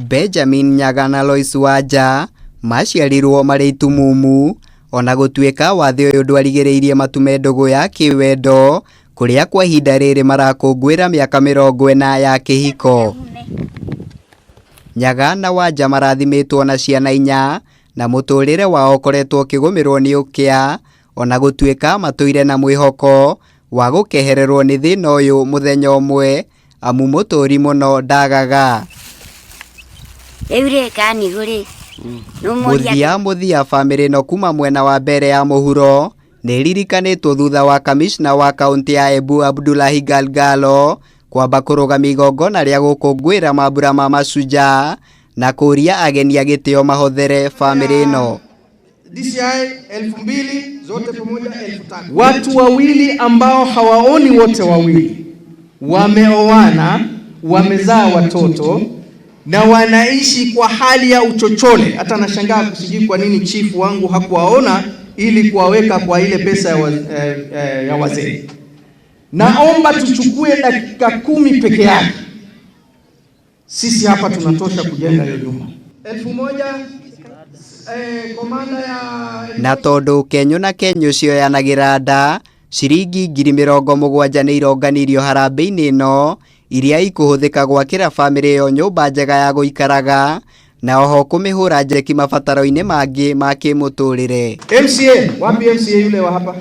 Benjamin Nyaga na Lois Wanja maciarirwo marĩ itumumu ona gũtuĩka wathe ũyũ ndwarigĩrĩirie matume ndũgũ ya kĩwendo kũrĩa kwa ihinda rĩrĩ marakũngũĩra mĩaka 40 ya kĩhiko. Nyaga na Wanja marathimĩtwo na ciana 4 na mũtũrĩre wao ũkoretwo ũkĩgũmĩrwo nĩ ũkĩa ona gũtuĩka matũire na mwĩhoko wa gũkehererwo nĩ thĩna ũyũ mũthenya ũmwe amu mũtũri mũno ndagaga. Muthia family no kuma mwena wa mbere ya mũhuro nĩririkanĩtwo thutha wa kamishna wa kaunti ya Embu Abdullahi Galgalo kwamba kũrũgamia igongona rĩa gũkũngũĩra mambura ma Mashujaa na kũria ageni a gĩtĩo mahothere family ĩno. DCI 2000 zote pamoja 1500. Watu wawili ambao hawaoni wote wawili wameoana, wamezaa watoto na wanaishi kwa hali ya uchochole. Hata nashangaa kusijui kwa nini chifu wangu hakuwaona ili kuwaweka kwa ile pesa ya wazee. Naomba tuchukue dakika 10 peke yake. Sisi hapa tunatosha kujenga hiyo nyumba. 1000 komanda ya na tondu Kenyo na Kenyo cioyanagĩra nda ciringi 70,000 nĩ ironganirio harambĩ-inĩ ĩno iria ikũhũthĩka gwakĩra family yo nyũmba njega ya gũikaraga na oho kũmĩhũra njeki mabataro-inĩ mangĩ ma kĩmũtũrĩre. MCA, wapi MCA yule wa hapa?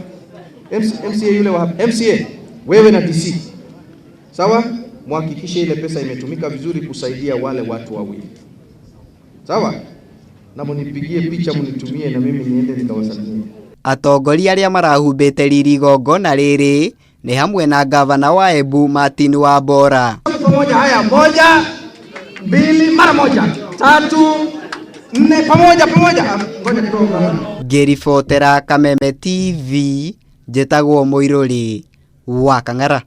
MCA yule wa hapa. MCA, wewe na DC. Sawa? Muhakikishe ile pesa imetumika vizuri kusaidia wale watu wawili. Sawa? Na munipigie picha munitumie na mimi niende nikawasalimie. Atongoria arĩa marahumbĩte riri igongona rĩrĩ nĩ hamwe na gavana wa Embu Martin Wambora. Pamoja haya 1 2 mara moja 3 4 pamoja. Ngoja kidogo. Ngĩribotera Kameme TV njĩtagwo Mũirũri wa Kang'ara.